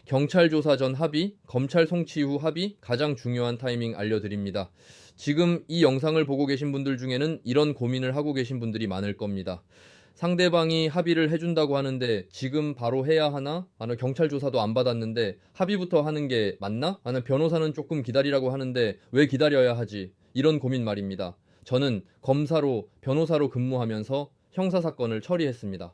경찰 조사 전 합의, 검찰 송치 후 합의, 가장 중요한 타이밍 알려드립니다. 지금 이 영상을 보고 계신 분들 중에는 이런 고민을 하고 계신 분들이 많을 겁니다. 상대방이 합의를 해준다고 하는데 지금 바로 해야 하나? 아니면 경찰 조사도 안 받았는데 합의부터 하는 게 맞나? 아니면 변호사는 조금 기다리라고 하는데 왜 기다려야 하지? 이런 고민 말입니다. 저는 검사로, 변호사로 근무하면서 형사사건을 처리했습니다.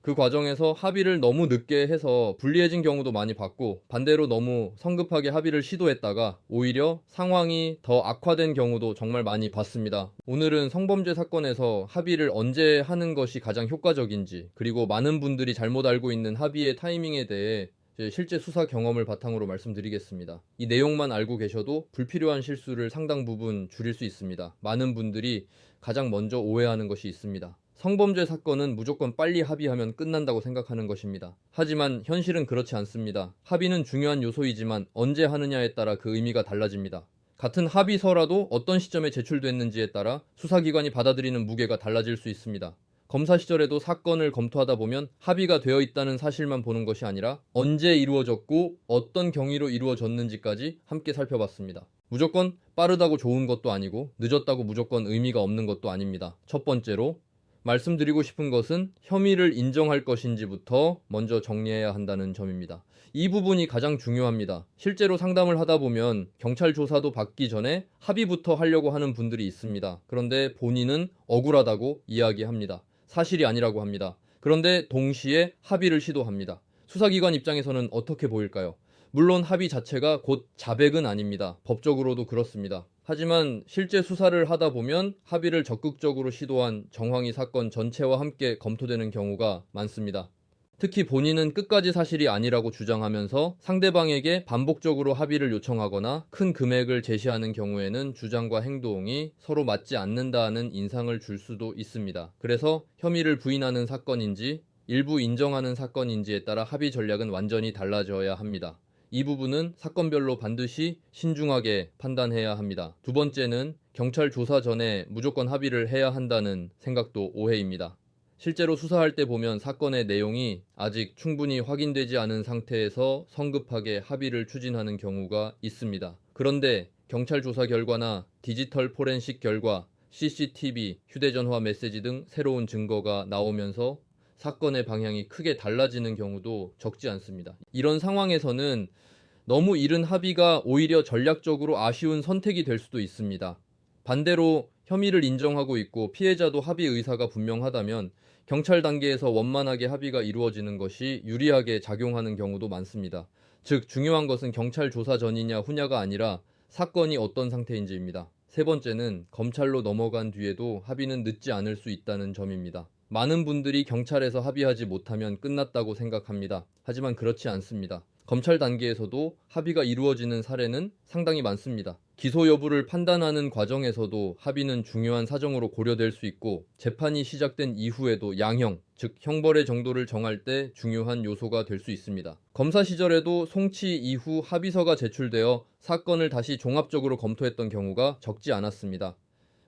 그 과정에서 합의를 너무 늦게 해서 불리해진 경우도 많이 봤고, 반대로 너무 성급하게 합의를 시도했다가 오히려 상황이 더 악화된 경우도 정말 많이 봤습니다. 오늘은 성범죄 사건에서 합의를 언제 하는 것이 가장 효과적인지, 그리고 많은 분들이 잘못 알고 있는 합의의 타이밍에 대해 실제 수사 경험을 바탕으로 말씀드리겠습니다. 이 내용만 알고 계셔도 불필요한 실수를 상당 부분 줄일 수 있습니다. 많은 분들이 가장 먼저 오해하는 것이 있습니다. 성범죄 사건은 무조건 빨리 합의하면 끝난다고 생각하는 것입니다. 하지만 현실은 그렇지 않습니다. 합의는 중요한 요소이지만 언제 하느냐에 따라 그 의미가 달라집니다. 같은 합의서라도 어떤 시점에 제출됐는지에 따라 수사기관이 받아들이는 무게가 달라질 수 있습니다. 검사 시절에도 사건을 검토하다 보면 합의가 되어 있다는 사실만 보는 것이 아니라 언제 이루어졌고 어떤 경위로 이루어졌는지까지 함께 살펴봤습니다. 무조건 빠르다고 좋은 것도 아니고 늦었다고 무조건 의미가 없는 것도 아닙니다. 첫 번째로 말씀드리고 싶은 것은 혐의를 인정할 것인지부터 먼저 정리해야 한다는 점입니다. 이 부분이 가장 중요합니다. 실제로 상담을 하다 보면 경찰 조사도 받기 전에 합의부터 하려고 하는 분들이 있습니다. 그런데 본인은 억울하다고 이야기합니다. 사실이 아니라고 합니다. 그런데 동시에 합의를 시도합니다. 수사기관 입장에서는 어떻게 보일까요? 물론 합의 자체가 곧 자백은 아닙니다. 법적으로도 그렇습니다. 하지만 실제 수사를 하다 보면 합의를 적극적으로 시도한 정황이 사건 전체와 함께 검토되는 경우가 많습니다. 특히 본인은 끝까지 사실이 아니라고 주장하면서 상대방에게 반복적으로 합의를 요청하거나 큰 금액을 제시하는 경우에는 주장과 행동이 서로 맞지 않는다는 인상을 줄 수도 있습니다. 그래서 혐의를 부인하는 사건인지 일부 인정하는 사건인지에 따라 합의 전략은 완전히 달라져야 합니다. 이 부분은 사건별로 반드시 신중하게 판단해야 합니다. 두 번째는 경찰 조사 전에 무조건 합의를 해야 한다는 생각도 오해입니다. 실제로 수사할 때 보면 사건의 내용이 아직 충분히 확인되지 않은 상태에서 성급하게 합의를 추진하는 경우가 있습니다. 그런데 경찰 조사 결과나 디지털 포렌식 결과, CCTV, 휴대전화 메시지 등 새로운 증거가 나오면서 사건의 방향이 크게 달라지는 경우도 적지 않습니다. 이런 상황에서는 너무 이른 합의가 오히려 전략적으로 아쉬운 선택이 될 수도 있습니다. 반대로 혐의를 인정하고 있고 피해자도 합의 의사가 분명하다면 경찰 단계에서 원만하게 합의가 이루어지는 것이 유리하게 작용하는 경우도 많습니다. 즉, 중요한 것은 경찰 조사 전이냐 후냐가 아니라 사건이 어떤 상태인지입니다. 세 번째는 검찰로 넘어간 뒤에도 합의는 늦지 않을 수 있다는 점입니다. 많은 분들이 경찰에서 합의하지 못하면 끝났다고 생각합니다. 하지만 그렇지 않습니다. 검찰 단계에서도 합의가 이루어지는 사례는 상당히 많습니다. 기소 여부를 판단하는 과정에서도 합의는 중요한 사정으로 고려될 수 있고 재판이 시작된 이후에도 양형, 즉 형벌의 정도를 정할 때 중요한 요소가 될 수 있습니다. 검사 시절에도 송치 이후 합의서가 제출되어 사건을 다시 종합적으로 검토했던 경우가 적지 않았습니다.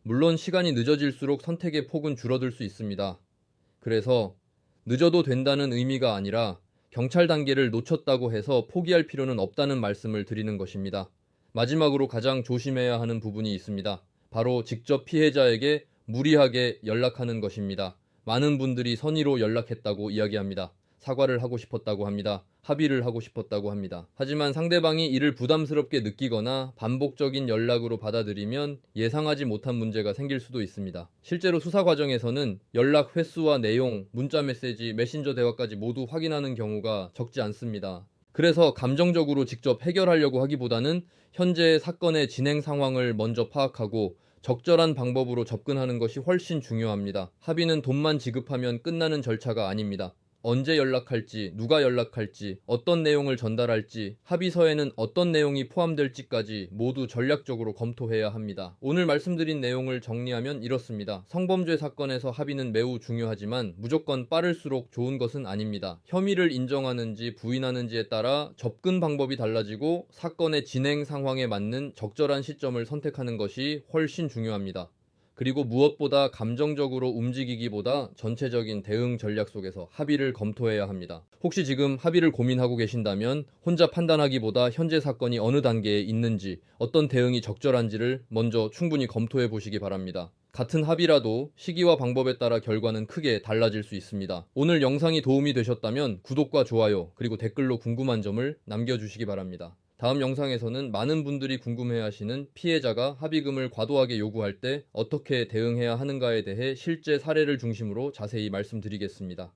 물론 시간이 늦어질수록 선택의 폭은 줄어들 수 있습니다. 그래서 늦어도 된다는 의미가 아니라 경찰 단계를 놓쳤다고 해서 포기할 필요는 없다는 말씀을 드리는 것입니다. 마지막으로 가장 조심해야 하는 부분이 있습니다. 바로 직접 피해자에게 무리하게 연락하는 것입니다. 많은 분들이 선의로 연락했다고 이야기합니다. 사과를 하고 싶었다고 합니다. 합의를 하고 싶었다고 합니다. 하지만 상대방이 이를 부담스럽게 느끼거나 반복적인 연락으로 받아들이면 예상하지 못한 문제가 생길 수도 있습니다. 실제로 수사 과정에서는 연락 횟수와 내용, 문자 메시지, 메신저 대화까지 모두 확인하는 경우가 적지 않습니다. 그래서 감정적으로 직접 해결하려고 하기보다는 현재 사건의 진행 상황을 먼저 파악하고 적절한 방법으로 접근하는 것이 훨씬 중요합니다. 합의는 돈만 지급하면 끝나는 절차가 아닙니다. 언제 연락할지, 누가 연락할지, 어떤 내용을 전달할지, 합의서에는 어떤 내용이 포함될지까지 모두 전략적으로 검토해야 합니다. 오늘 말씀드린 내용을 정리하면 이렇습니다. 성범죄 사건에서 합의는 매우 중요하지만 무조건 빠를수록 좋은 것은 아닙니다. 혐의를 인정하는지 부인하는지에 따라 접근 방법이 달라지고 사건의 진행 상황에 맞는 적절한 시점을 선택하는 것이 훨씬 중요합니다. 그리고 무엇보다 감정적으로 움직이기보다 전체적인 대응 전략 속에서 합의를 검토해야 합니다. 혹시 지금 합의를 고민하고 계신다면 혼자 판단하기보다 현재 사건이 어느 단계에 있는지, 어떤 대응이 적절한지를 먼저 충분히 검토해 보시기 바랍니다. 같은 합의라도 시기와 방법에 따라 결과는 크게 달라질 수 있습니다. 오늘 영상이 도움이 되셨다면 구독과 좋아요, 그리고 댓글로 궁금한 점을 남겨주시기 바랍니다. 다음 영상에서는 많은 분들이 궁금해하시는 피해자가 합의금을 과도하게 요구할 때 어떻게 대응해야 하는가에 대해 실제 사례를 중심으로 자세히 말씀드리겠습니다.